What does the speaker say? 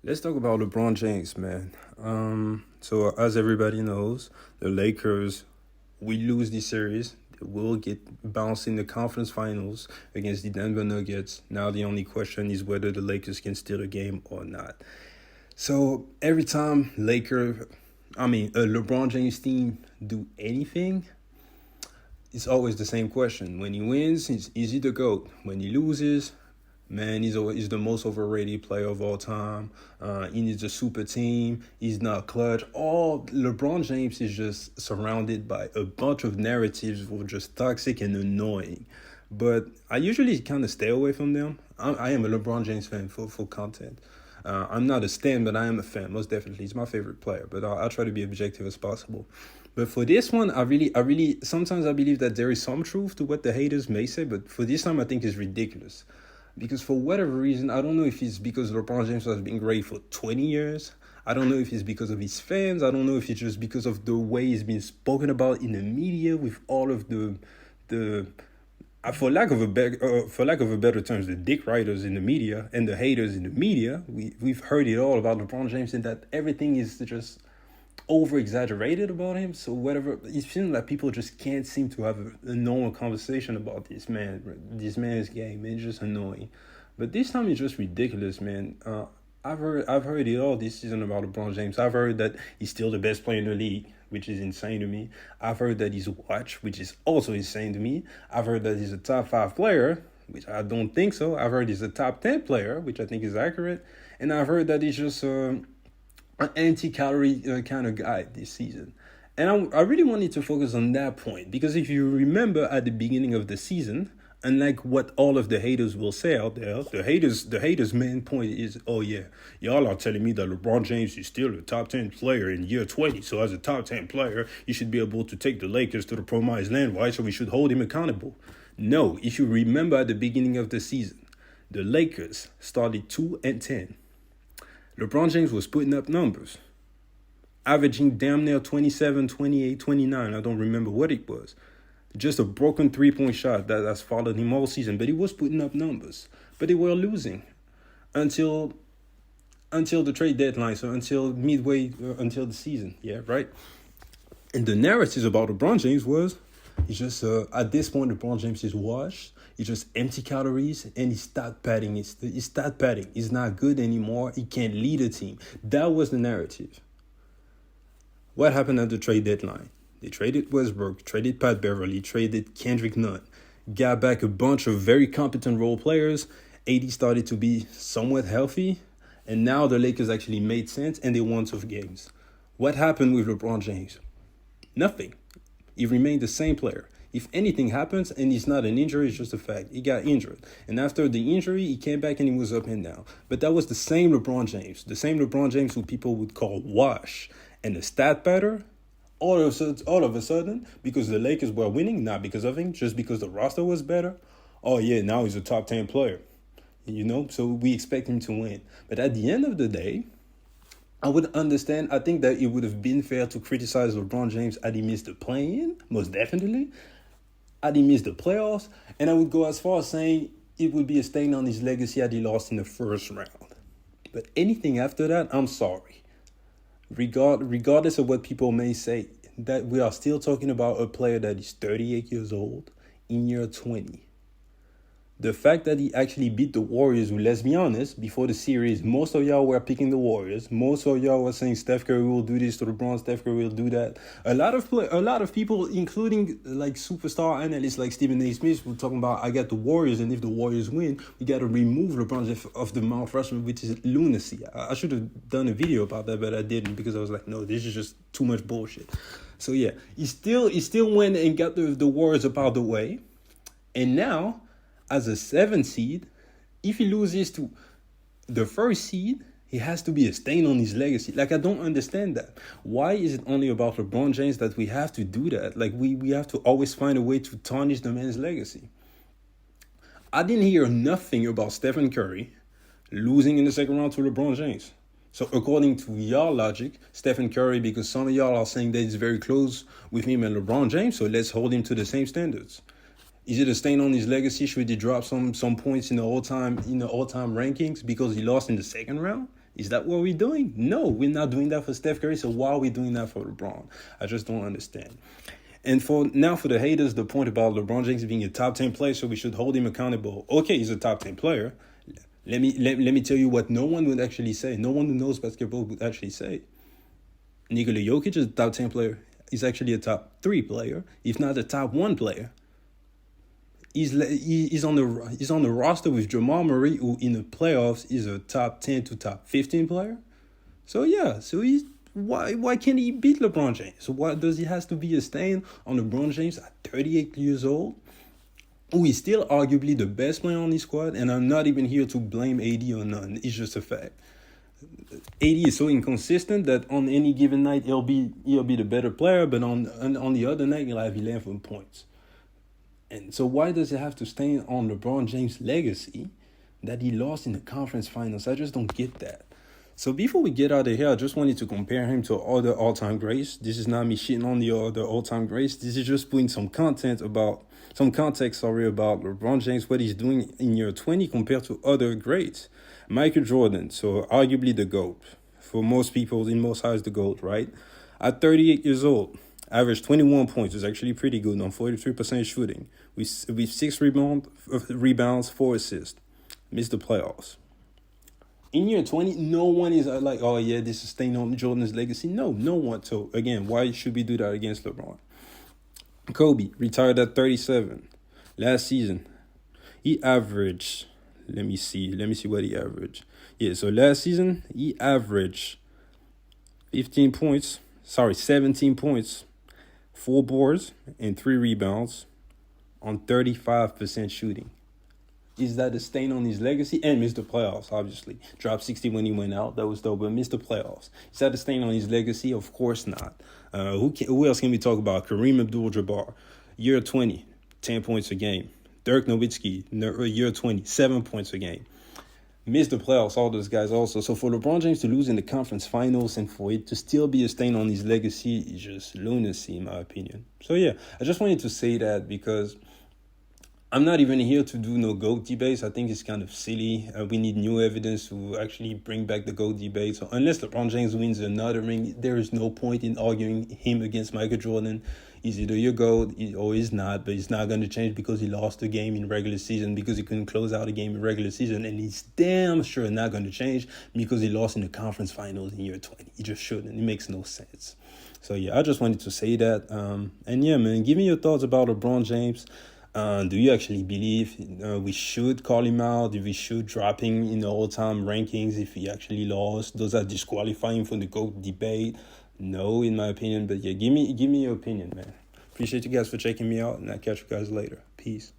Let's talk about LeBron James, man. So as everybody knows, the Lakers we lose this series. They will get bounced in the conference finals against the Denver Nuggets. Now the only question is whether the Lakers can steal a game or not. So every time LeBron James team do anything, it's always the same question. When he wins, he's easy the GOAT. When he loses, man, he's the most overrated player of all time. He needs a super team. He's not clutch. All LeBron James is just surrounded by a bunch of narratives that are just toxic and annoying. But I usually kind of stay away from them. I am a LeBron James fan for content. I'm not a stan, but I am a fan, most definitely. He's my favorite player, but I'll try to be objective as possible. But for this one, sometimes I believe that there is some truth to what the haters may say, but for this time, I think it's ridiculous. Because for whatever reason, I don't know if it's because LeBron James has been great for 20 years. I don't know if it's because of his fans. I don't know if it's just because of the way he's been spoken about in the media with all of the for lack of a better terms, the dick writers in the media and the haters in the media. We've heard it all about LeBron James and that everything is just over exaggerated about him. So whatever, it feels like people just can't seem to have a normal conversation about this man's game. It's just annoying. But this time it's just ridiculous, man. I've heard it all this season about LeBron James. I've heard that he's still the best player in the league, which is insane to me. I've heard that he's watched, which is also insane to me. I've heard that he's a top 5 player, which I don't think so. I've heard he's a top 10 player, which I think is accurate. And I've heard that he's just an anti-calorie kind of guy this season. And I really wanted to focus on that point because if you remember at the beginning of the season, unlike what all of the haters will say out there, the haters' main point is, oh yeah, y'all are telling me that LeBron James is still a top 10 player in year 20. So as a top 10 player, you should be able to take the Lakers to the promised land, right? So we should hold him accountable. No, if you remember at the beginning of the season, the Lakers started 2-10. LeBron James was putting up numbers, averaging damn near 27, 28, 29. I don't remember what it was. Just a broken three-point shot that's followed him all season. But he was putting up numbers. But they were losing until the trade deadline, so until midway, until the season. Yeah, right? And the narratives about LeBron James was, he's just, at this point, LeBron James is washed. He's just empty calories and he's stat padding. He's stat padding. He's not good anymore. He can't lead a team. That was the narrative. What happened at the trade deadline? They traded Westbrook, traded Pat Beverly, traded Kendrick Nunn, got back a bunch of very competent role players. AD started to be somewhat healthy, and now the Lakers actually made sense and they won 2 games. What happened with LeBron James? Nothing. He remained the same player. If anything happens and it's not an injury, it's just a fact. He got injured. And after the injury, he came back and he was up and down. But that was the same LeBron James. The same LeBron James who people would call wash. And the stat pattern, all of a sudden, because the Lakers were winning, not because of him, just because the roster was better, oh yeah, now he's a top 10 player. So we expect him to win. But at the end of the day, I would understand. I think that it would have been fair to criticize LeBron James had he missed the play-in, most definitely. Had he missed the playoffs, and I would go as far as saying it would be a stain on his legacy had he lost in the first round. But anything after that, I'm sorry. Regardless of what people may say, that we are still talking about a player that is 38 years old in year 20. The fact that he actually beat the Warriors, let's be honest, before the series, most of y'all were picking the Warriors. Most of y'all were saying Steph Curry will do this to LeBron, Steph Curry will do that. A lot of people, including like superstar analysts like Stephen A. Smith, were talking about, I got the Warriors, and if the Warriors win, we got to remove LeBron of the Mount Rushmore, which is lunacy. I should have done a video about that, but I didn't because I was like, no, this is just too much bullshit. So yeah, he still went and got the Warriors up out of the way, and now, as a 7th seed, if he loses to the 1st seed, he has to be a stain on his legacy. Like, I don't understand that. Why is it only about LeBron James that we have to do that? Like, we have to always find a way to tarnish the man's legacy. I didn't hear nothing about Stephen Curry losing in the second round to LeBron James. So according to y'all logic, Stephen Curry, because some of y'all are saying that he's very close with him and LeBron James, so let's hold him to the same standards. Is it a stain on his legacy? Should he drop some points in the all-time rankings because he lost in the second round? Is that what we're doing? No, we're not doing that for Steph Curry. So why are we doing that for LeBron? I just don't understand. And for the haters, the point about LeBron James being a top 10 player, so we should hold him accountable. Okay, he's a top 10 player. Let me tell you what no one would actually say. No one who knows basketball would actually say. Nikola Jokic is a top 10 player. He's actually a top 3 player, if not a top 1 player. He's on the roster with Jamal Murray, who in the playoffs is a top 10 to top 15 player. So yeah, why can't he beat LeBron James? Why does he has to be a stain on LeBron James at 38 years old, who is still arguably the best player on his squad? And I'm not even here to blame AD or none. It's just a fact. AD is so inconsistent that on any given night he'll be the better player, but on the other night he'll have 11 points. And so why does it have to stain on LeBron James' legacy that he lost in the conference finals? I just don't get that. So before we get out of here, I just wanted to compare him to other all-time greats. This is not me shitting on the other all-time greats. This is just putting some context about LeBron James, what he's doing in year 20 compared to other greats. Michael Jordan, so arguably the GOAT. For most people, in most eyes, the GOAT, right? At 38 years old, averaged 21 points, is actually pretty good on 43% shooting. With 6 rebounds, 4 assists. Missed the playoffs. In year 20, no one is like, oh yeah, this is staying on Jordan's legacy. No one. So again, why should we do that against LeBron? Kobe retired at 37. Last season, he averaged, let me see what he averaged. Yeah, so last season, he averaged 17 points, 4 boards, and 3 rebounds on 35% shooting. Is that a stain on his legacy? And missed the playoffs, obviously. Dropped 60 when he went out. That was dope, but missed the playoffs. Is that a stain on his legacy? Of course not. Who else can we talk about? Kareem Abdul-Jabbar, year 20, 10 points a game. Dirk Nowitzki, year 20, 7 points a game. Missed the playoffs, all those guys also. So for LeBron James to lose in the conference finals and for it to still be a stain on his legacy is just lunacy, in my opinion. So yeah, I just wanted to say that because I'm not even here to do no GOAT debates. I think it's kind of silly. We need new evidence to actually bring back the GOAT debate. So unless LeBron James wins another ring, there is no point in arguing him against Michael Jordan. He's either your GOAT or he's not, but it's not going to change because he lost a game in regular season, because he couldn't close out a game in regular season, and he's damn sure not going to change because he lost in the conference finals in year 20. He just shouldn't. It makes no sense. So yeah, I just wanted to say that. And yeah, man, give me your thoughts about LeBron James. Do you actually believe we should call him out? If we should drop him in the all-time rankings if he actually lost? Does that disqualify him from the GOAT debate? No, in my opinion. But yeah, give me your opinion, man. Appreciate you guys for checking me out, and I'll catch you guys later. Peace.